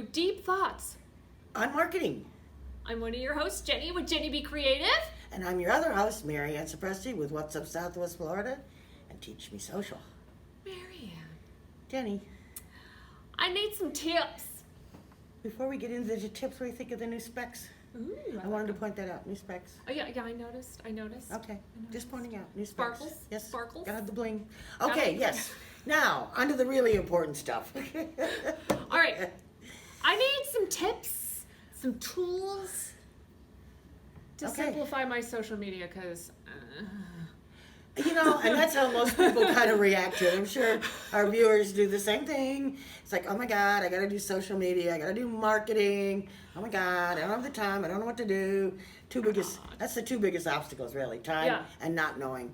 with deep thoughts on marketing. I'm one of your hosts, Jenny, with Jenny Be Creative. And I'm your other host, Mary Ann Sapresti, with What's Up Southwest Florida and Teach Me Social. Mary Ann, Jenny, I need some tips. before we get into the tips, what do you think of the new specs? Ooh, I wanted to point that out, new specs. Oh, yeah, I noticed. Okay, just pointing out, new specs. Sparkles? Yes, Sparkles? gotta have the bling. Gotta Okay, have the yes. Now, onto the really important stuff. All right. I need some tips, some tools to Okay. simplify my social media because You know, and that's how most people kind of react to it. I'm sure our viewers do the same thing. It's like, oh my God, I got to do social media. I got to do marketing. Oh my God, I don't have the time. I don't know what to do. That's the two biggest obstacles, really. Time and not knowing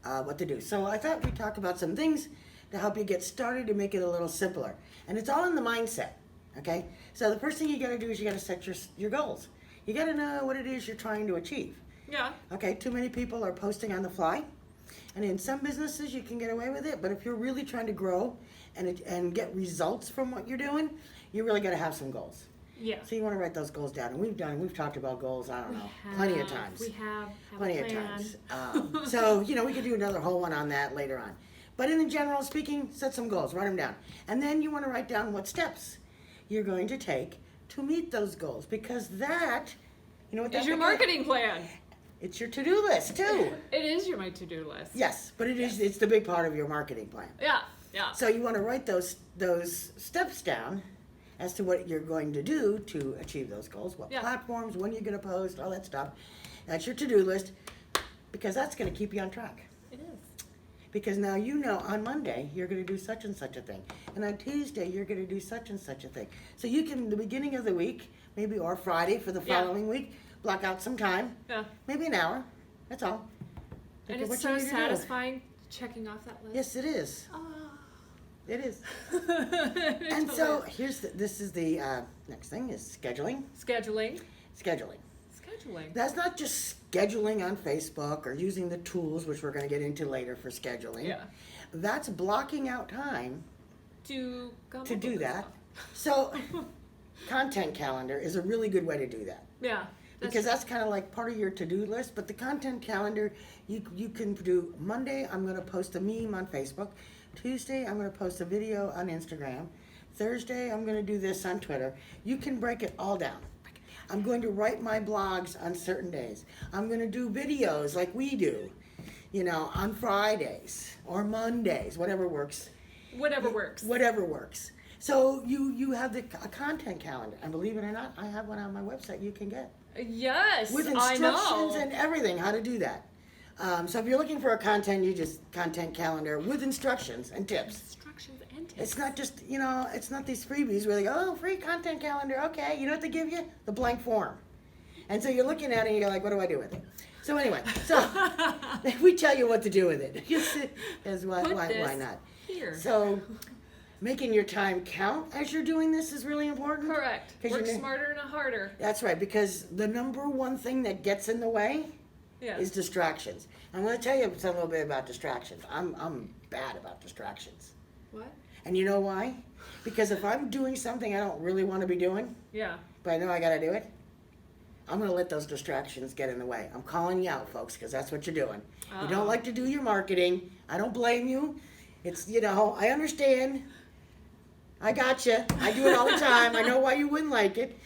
what to do. So I thought we'd talk about some things to help you get started to make it a little simpler. And it's all in the mindset, okay? So the first thing you got to do is you got to set your goals. You got to know what it is you're trying to achieve. yeah. Okay, too many people are posting on the fly. And in some businesses, you can get away with it. But if you're really trying to grow and get results from what you're doing, you really got to have some goals. Yeah. So you want to write those goals down. And we've talked about goals, I don't know, plenty of times. We have Plenty a of plan. times. So, you know, we could do another whole one on that later on. But in the general speaking, set some goals, write them down. And then you want to write down what steps you're going to take to meet those goals. Because that, you know what that Is your marketing plan. It's your to-do list, too. It is my to-do list. Yes, but it's the big part of your marketing plan. Yeah. Yeah. So you want to write those steps down as to what you're going to do to achieve those goals, what platforms, when you're going to post, all that stuff. That's your to-do list, because that's going to keep you on track. It is. Because now you know on Monday you're going to do such and such a thing, and on Tuesday you're going to do such and such a thing. So you can, the beginning of the week, maybe, or Friday for the following week, block out some time, maybe an hour. That's all. And Think of it's what you so need to do. satisfying checking off that list. Yes, it is. Oh. It is. And so this is the next thing is scheduling. Scheduling. That's not just scheduling on Facebook or using the tools, which we're going to get into later for scheduling. Yeah. That's blocking out time To do that. So content calendar is a really good way to do that. Yeah. Because that's kind of like part of your to-do list. But the content calendar, you can do Monday, I'm going to post a meme on Facebook. Tuesday, I'm going to post a video on Instagram. Thursday, I'm going to do this on Twitter. You can break it all down. I'm going to write my blogs on certain days. I'm going to do videos like we do, you know, on Fridays or Mondays, whatever works. Whatever works. Whatever works. So you have a content calendar. And believe it or not, I have one on my website you can get. Yes, With I instructions know. and everything, how to do that. So if you're looking for a content calendar with instructions and tips. Instructions and tips. It's not just, you know, it's not these freebies where they go, oh, free content calendar, okay. You know what they give you? The blank form. And so you're looking at it and you're like, what do I do with it? So anyway, we tell you what to do with it. Because why not? Here. So making your time count as you're doing this is really important. Correct. Work smarter, not harder. That's right, because the number one thing that gets in the way is distractions. I'm going to tell you a little bit about distractions. I'm bad about distractions. What? And you know why? Because if I'm doing something I don't really want to be doing, but I know I got to do it, I'm going to let those distractions get in the way. I'm calling you out, folks, because that's what you're doing. You don't like to do your marketing. I don't blame you. It's, you know, I understand. I got you. I do it all the time. I know why you wouldn't like it,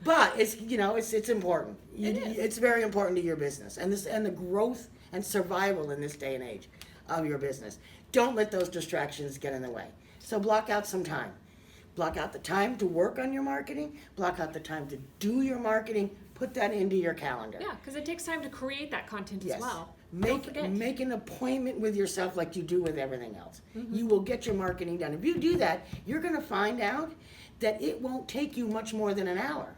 but it's, you know, it's important. It's very important to your business and the growth and survival in this day and age of your business. Don't let those distractions get in the way. So block out some time. Block out the time to work on your marketing. Block out the time to do your marketing. Put that into your calendar. Yeah, because it takes time to create that content as well. Make an appointment with yourself like you do with everything else. You will get your marketing done. If you do that, you're going to find out that it won't take you much more than an hour.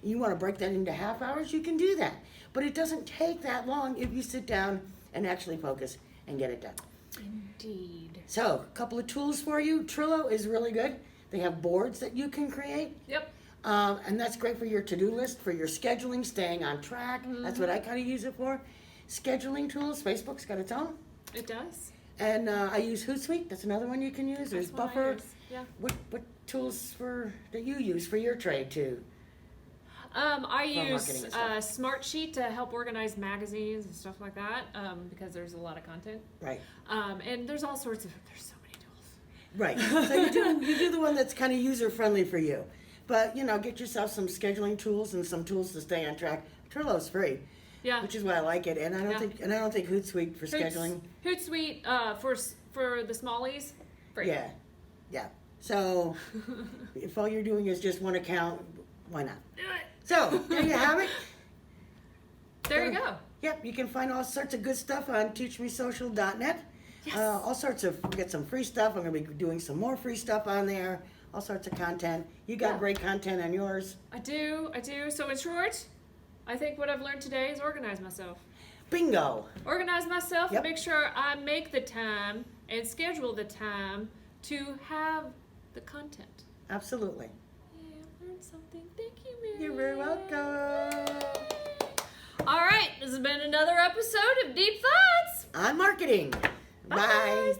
You want to break that into half hours, you can do that. But it doesn't take that long if you sit down and actually focus and get it done. Indeed. So, a couple of tools for you. Trello is really good. They have boards that you can create. Yep. And that's great for your to-do list, for your scheduling, staying on track. That's what I kind of use it for. Scheduling tools, Facebook's got its own. It does. And I use Hootsuite. That's another one you can use. There's That's one I Buffer. use. Yeah. What tools that you use for your trade too? I use marketing and stuff. Smartsheet to help organize magazines and stuff like that, because there's a lot of content. Right. And there's all sorts of, there's so many tools. Right. So you do the one that's kind of user friendly for you. But, get yourself some scheduling tools and some tools to stay on track. Trello's free. Yeah. Which is why I like it. And I don't think Hootsuite for scheduling. Hootsuite for the smallies, free. Yeah. Yeah. So if all you're doing is just one account, why not? Do it. So there you have it. There you go. Yep, you can find all sorts of good stuff on teachmesocial.net. Yes. All sorts of, we get some free stuff. I'm going to be doing some more free stuff on there. All sorts of content. You got great content on yours. I do. So in short, I think what I've learned today is organize myself. Bingo. Organize myself and make sure I make the time and schedule the time to have the content. Absolutely. Yeah, I learned something. Thank you, Mary. You're very welcome. All right, this has been another episode of Deep Thoughts On marketing. Bye. Bye.